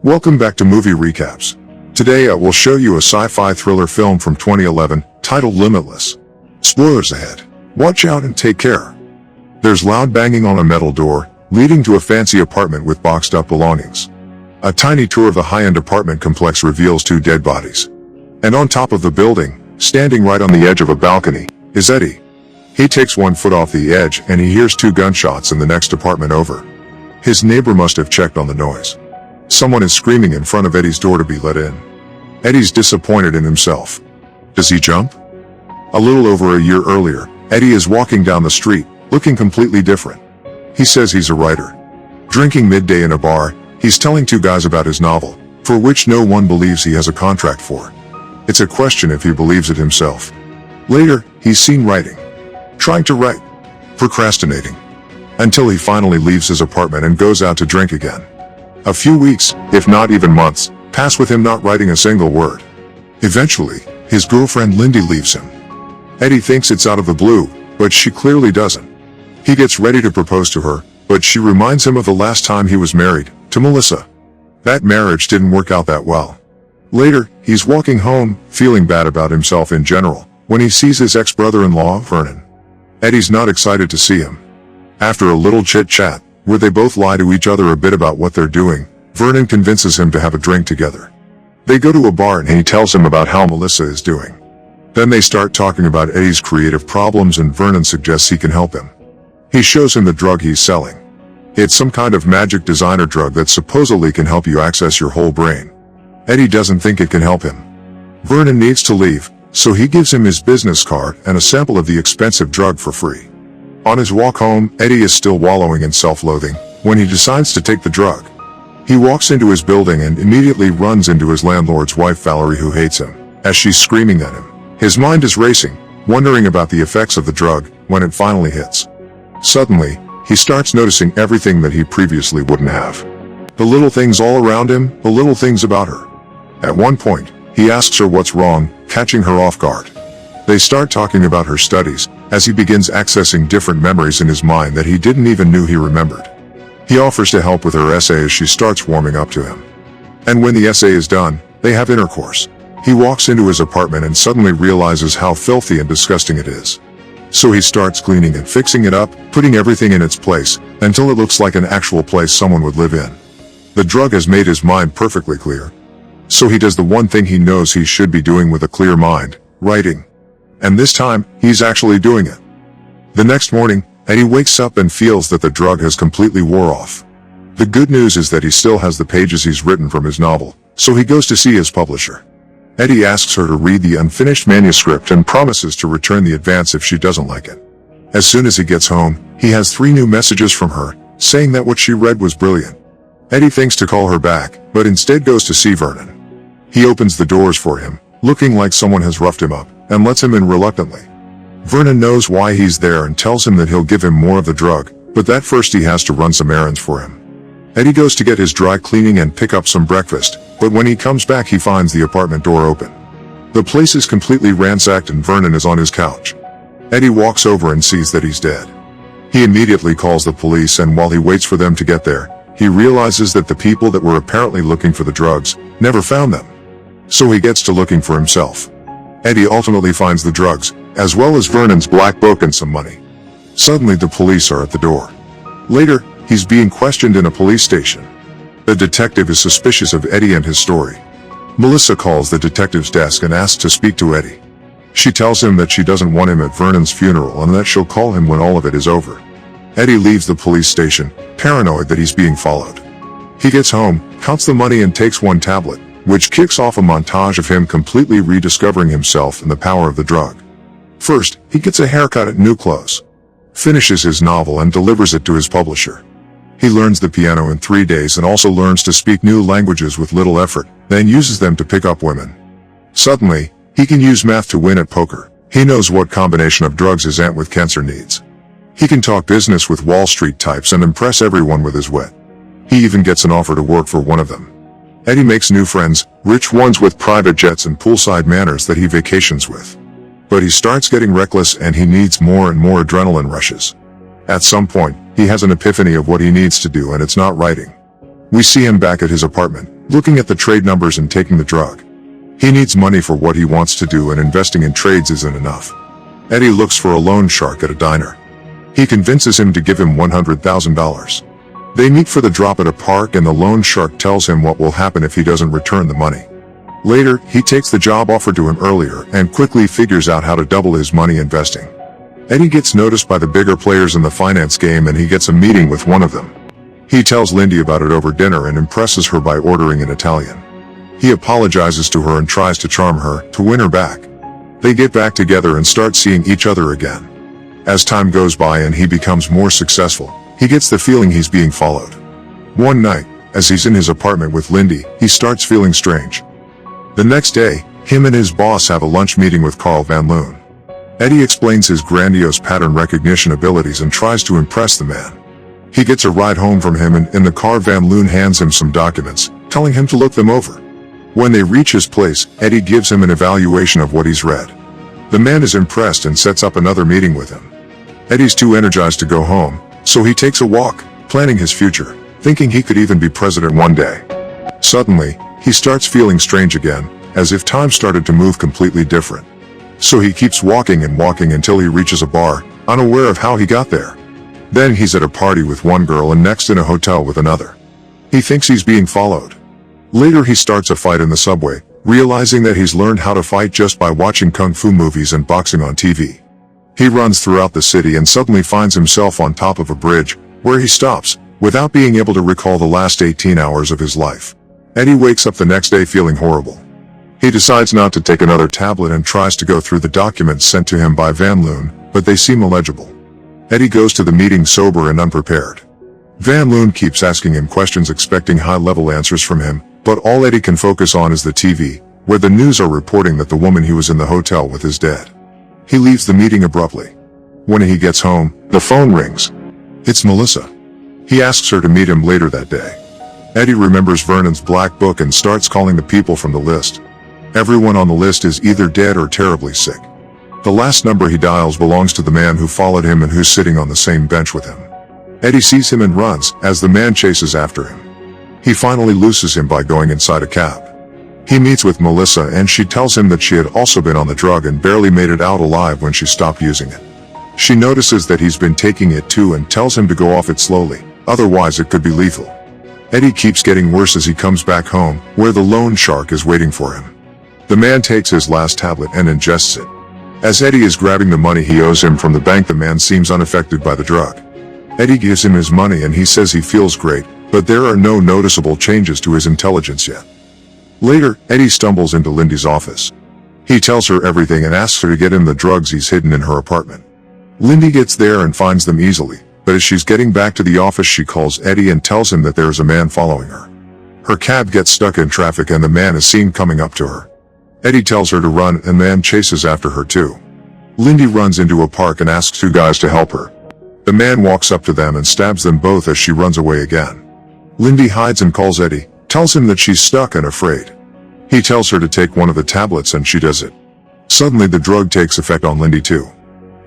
Welcome back to Movie Recaps. Today I will show you a sci-fi thriller film from 2011, titled Limitless. Spoilers ahead. Watch out and take care. There's loud banging on a metal door, leading to a fancy apartment with boxed up belongings. A tiny tour of the high-end apartment complex reveals two dead bodies. And on top of the building, standing right on the edge of a balcony, is Eddie. He takes 1 foot off the edge and he hears 2 gunshots in the next apartment over. His neighbor must have checked on the noise. Someone is screaming in front of Eddie's door to be let in. Eddie's disappointed in himself. Does he jump? A little over a year earlier, Eddie is walking down the street, looking completely different. He says he's a writer. Drinking midday in a bar, he's telling 2 guys about his novel, for which no one believes he has a contract for. It's a question if he believes it himself. Later, he's seen writing. Trying to write. Procrastinating. Until he finally leaves his apartment and goes out to drink again. A few weeks, if not even months, pass with him not writing a single word. Eventually, his girlfriend Lindy leaves him. Eddie thinks it's out of the blue, but she clearly doesn't. He gets ready to propose to her, but she reminds him of the last time he was married, to Melissa. That marriage didn't work out that well. Later, he's walking home, feeling bad about himself in general, when he sees his ex-brother-in-law, Vernon. Eddie's not excited to see him. After a little chit-chat, where they both lie to each other a bit about what they're doing, Vernon convinces him to have a drink together. They go to a bar and he tells him about how Melissa is doing. Then they start talking about Eddie's creative problems and Vernon suggests he can help him. He shows him the drug he's selling. It's some kind of magic designer drug that supposedly can help you access your whole brain. Eddie doesn't think it can help him. Vernon needs to leave, so he gives him his business card and a sample of the expensive drug for free. On his walk home, Eddie is still wallowing in self-loathing, when he decides to take the drug. He walks into his building and immediately runs into his landlord's wife Valerie, who hates him, as she's screaming at him. His mind is racing, wondering about the effects of the drug, when it finally hits. Suddenly, he starts noticing everything that he previously wouldn't have. The little things all around him, the little things about her. At one point, he asks her what's wrong, catching her off guard. They start talking about her studies, as he begins accessing different memories in his mind that he didn't even know he remembered. He offers to help with her essay as she starts warming up to him. And when the essay is done, they have intercourse. He walks into his apartment and suddenly realizes how filthy and disgusting it is. So he starts cleaning and fixing it up, putting everything in its place, until it looks like an actual place someone would live in. The drug has made his mind perfectly clear. So he does the one thing he knows he should be doing with a clear mind, writing. And this time, he's actually doing it. The next morning, Eddie wakes up and feels that the drug has completely wore off. The good news is that he still has the pages he's written from his novel, so he goes to see his publisher. Eddie asks her to read the unfinished manuscript and promises to return the advance if she doesn't like it. As soon as he gets home, he has 3 new messages from her, saying that what she read was brilliant. Eddie thinks to call her back, but instead goes to see Vernon. He opens the doors for him, looking like someone has roughed him up, and lets him in reluctantly. Vernon knows why he's there and tells him that he'll give him more of the drug, but that first he has to run some errands for him. Eddie goes to get his dry cleaning and pick up some breakfast, but when he comes back he finds the apartment door open. The place is completely ransacked and Vernon is on his couch. Eddie walks over and sees that he's dead. He immediately calls the police, and while he waits for them to get there, he realizes that the people that were apparently looking for the drugs never found them. So he gets to looking for himself. Eddie ultimately finds the drugs, as well as Vernon's black book and some money. Suddenly the police are at the door. Later, he's being questioned in a police station. The detective is suspicious of Eddie and his story. Melissa calls the detective's desk and asks to speak to Eddie. She tells him that she doesn't want him at Vernon's funeral and that she'll call him when all of it is over. Eddie leaves the police station, paranoid that he's being followed. He gets home, counts the money and takes 1 tablet, which kicks off a montage of him completely rediscovering himself and the power of the drug. First, he gets a haircut at new clothes, finishes his novel and delivers it to his publisher. He learns the piano in 3 days and also learns to speak new languages with little effort, then uses them to pick up women. Suddenly, he can use math to win at poker. He knows what combination of drugs his aunt with cancer needs. He can talk business with Wall Street types and impress everyone with his wit. He even gets an offer to work for one of them. Eddie makes new friends, rich ones with private jets and poolside manors that he vacations with. But he starts getting reckless and he needs more and more adrenaline rushes. At some point, he has an epiphany of what he needs to do, and it's not writing. We see him back at his apartment, looking at the trade numbers and taking the drug. He needs money for what he wants to do, and investing in trades isn't enough. Eddie looks for a loan shark at a diner. He convinces him to give him $100,000. They meet for the drop at a park, and the loan shark tells him what will happen if he doesn't return the money. Later, he takes the job offered to him earlier and quickly figures out how to double his money investing. Eddie gets noticed by the bigger players in the finance game, and he gets a meeting with one of them. He tells Lindy about it over dinner and impresses her by ordering in Italian. He apologizes to her and tries to charm her to win her back. They get back together and start seeing each other again. As time goes by and he becomes more successful, he gets the feeling he's being followed. One night, as he's in his apartment with Lindy, he starts feeling strange. The next day, him and his boss have a lunch meeting with Carl Van Loon. Eddie explains his grandiose pattern recognition abilities and tries to impress the man. He gets a ride home from him, and in the car Van Loon hands him some documents, telling him to look them over. When they reach his place, Eddie gives him an evaluation of what he's read. The man is impressed and sets up another meeting with him. Eddie's too energized to go home, so he takes a walk, planning his future, thinking he could even be president one day. Suddenly, he starts feeling strange again, as if time started to move completely different. So he keeps walking and walking until he reaches a bar, unaware of how he got there. Then he's at a party with one girl and next in a hotel with another. He thinks he's being followed. Later he starts a fight in the subway, realizing that he's learned how to fight just by watching kung fu movies and boxing on TV. He runs throughout the city and suddenly finds himself on top of a bridge, where he stops, without being able to recall the last 18 hours of his life. Eddie wakes up the next day feeling horrible. He decides not to take another tablet and tries to go through the documents sent to him by Van Loon, but they seem illegible. Eddie goes to the meeting sober and unprepared. Van Loon keeps asking him questions expecting high-level answers from him, but all Eddie can focus on is the TV, where the news are reporting that the woman he was in the hotel with is dead. He leaves the meeting abruptly. When he gets home, the phone rings. It's Melissa. He asks her to meet him later that day. Eddie remembers Vernon's black book and starts calling the people from the list. Everyone on the list is either dead or terribly sick. The last number he dials belongs to the man who followed him and who's sitting on the same bench with him. Eddie sees him and runs, as the man chases after him. He finally loses him by going inside a cab. He meets with Melissa and she tells him that she had also been on the drug and barely made it out alive when she stopped using it. She notices that he's been taking it too and tells him to go off it slowly, otherwise it could be lethal. Eddie keeps getting worse as he comes back home, where the loan shark is waiting for him. The man takes his last tablet and ingests it. As Eddie is grabbing the money he owes him from the bank, the man seems unaffected by the drug. Eddie gives him his money and he says he feels great, but there are no noticeable changes to his intelligence yet. Later, Eddie stumbles into Lindy's office. He tells her everything and asks her to get him the drugs he's hidden in her apartment. Lindy gets there and finds them easily, but as she's getting back to the office she calls Eddie and tells him that there is a man following her. Her cab gets stuck in traffic and the man is seen coming up to her. Eddie tells her to run and the man chases after her too. Lindy runs into a park and asks two guys to help her. The man walks up to them and stabs them both as she runs away again. Lindy hides and calls Eddie, tells him that she's stuck and afraid. He tells her to take one of the tablets and she does it. Suddenly the drug takes effect on Lindy too.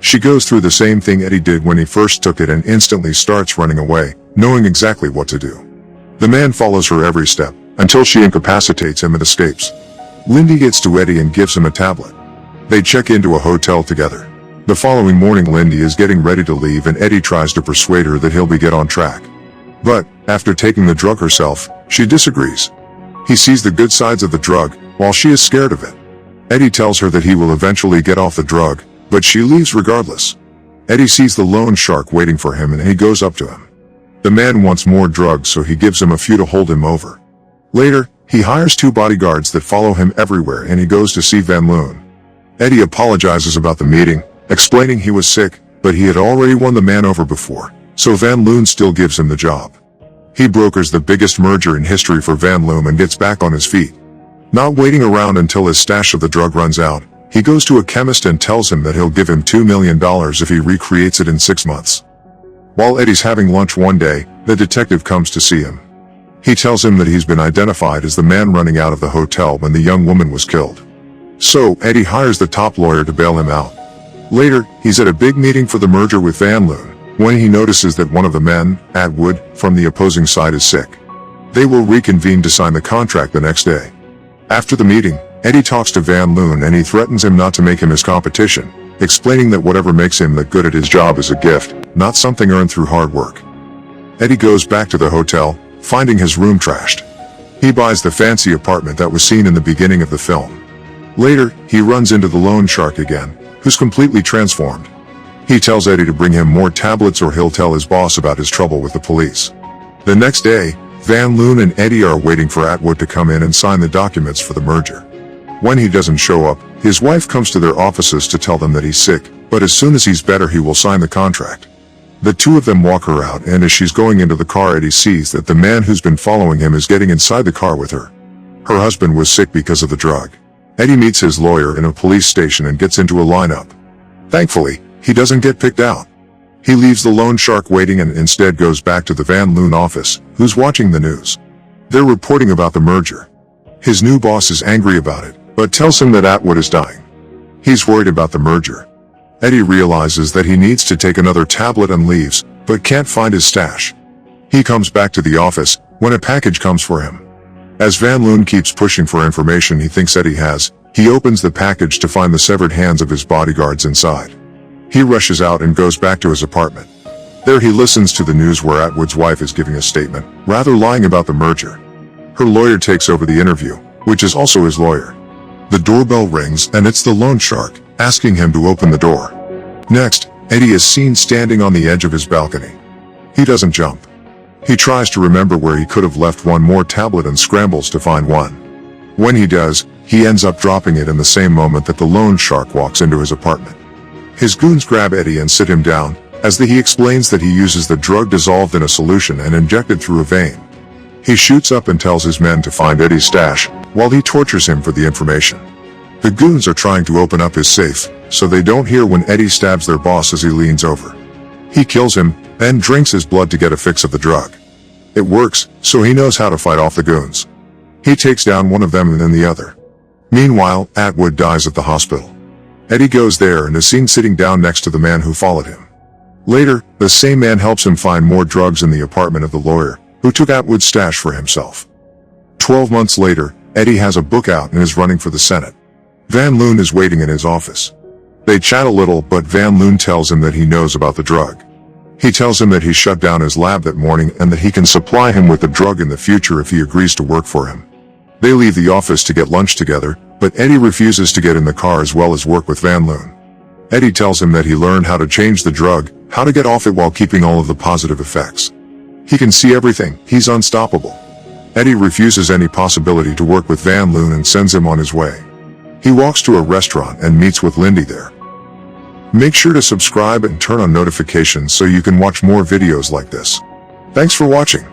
She goes through the same thing Eddie did when he first took it and instantly starts running away, knowing exactly what to do. The man follows her every step, until she incapacitates him and escapes. Lindy gets to Eddie and gives him a tablet. They check into a hotel together. The following morning Lindy is getting ready to leave and Eddie tries to persuade her that he'll get on track. But, after taking the drug herself, she disagrees. He sees the good sides of the drug, while she is scared of it. Eddie tells her that he will eventually get off the drug, but she leaves regardless. Eddie sees the loan shark waiting for him and he goes up to him. The man wants more drugs so he gives him a few to hold him over. Later, he hires two bodyguards that follow him everywhere and he goes to see Van Loon. Eddie apologizes about the meeting, explaining he was sick, but he had already won the man over before, so Van Loon still gives him the job. He brokers the biggest merger in history for Van Loon and gets back on his feet. Not waiting around until his stash of the drug runs out, he goes to a chemist and tells him that he'll give him $2 million if he recreates it in 6 months. While Eddie's having lunch one day, the detective comes to see him. He tells him that he's been identified as the man running out of the hotel when the young woman was killed. So, Eddie hires the top lawyer to bail him out. Later, he's at a big meeting for the merger with Van Loon, when he notices that one of the men, Atwood, from the opposing side is sick. They will reconvene to sign the contract the next day. After the meeting, Eddie talks to Van Loon and he threatens him not to make him his competition, explaining that whatever makes him that good at his job is a gift, not something earned through hard work. Eddie goes back to the hotel, finding his room trashed. He buys the fancy apartment that was seen in the beginning of the film. Later, he runs into the loan shark again, who's completely transformed. He tells Eddie to bring him more tablets or he'll tell his boss about his trouble with the police. The next day, Van Loon and Eddie are waiting for Atwood to come in and sign the documents for the merger. When he doesn't show up, his wife comes to their offices to tell them that he's sick, but as soon as he's better he will sign the contract. The two of them walk her out, and as she's going into the car, Eddie sees that the man who's been following him is getting inside the car with her. Her husband was sick because of the drug. Eddie meets his lawyer in a police station and gets into a lineup. Thankfully, he doesn't get picked out. He leaves the loan shark waiting and instead goes back to the Van Loon office, who's watching the news. They're reporting about the merger. His new boss is angry about it, but tells him that Atwood is dying. He's worried about the merger. Eddie realizes that he needs to take another tablet and leaves, but can't find his stash. He comes back to the office, when a package comes for him. As Van Loon keeps pushing for information he thinks Eddie has, he opens the package to find the severed hands of his bodyguards inside. He rushes out and goes back to his apartment. There he listens to the news where Atwood's wife is giving a statement, rather lying about the merger. Her lawyer takes over the interview, which is also his lawyer. The doorbell rings and it's the loan shark, asking him to open the door. Next, Eddie is seen standing on the edge of his balcony. He doesn't jump. He tries to remember where he could have left one more tablet and scrambles to find one. When he does, he ends up dropping it in the same moment that the loan shark walks into his apartment. His goons grab Eddie and sit him down, as he explains that he uses the drug dissolved in a solution and injected through a vein. He shoots up and tells his men to find Eddie's stash, while he tortures him for the information. The goons are trying to open up his safe, so they don't hear when Eddie stabs their boss as he leans over. He kills him, then drinks his blood to get a fix of the drug. It works, so he knows how to fight off the goons. He takes down one of them and then the other. Meanwhile, Atwood dies at the hospital. Eddie goes there and is seen sitting down next to the man who followed him. Later, the same man helps him find more drugs in the apartment of the lawyer, who took Atwood's stash for himself. 12 months later, Eddie has a book out and is running for the Senate. Van Loon is waiting in his office. They chat a little, but Van Loon tells him that he knows about the drug. He tells him that he shut down his lab that morning and that he can supply him with the drug in the future if he agrees to work for him. They leave the office to get lunch together, but Eddie refuses to get in the car as well as work with Van Loon. Eddie tells him that he learned how to change the drug, how to get off it while keeping all of the positive effects. He can see everything, he's unstoppable. Eddie refuses any possibility to work with Van Loon and sends him on his way. He walks to a restaurant and meets with Lindy there. Make sure to subscribe and turn on notifications so you can watch more videos like this. Thanks for watching.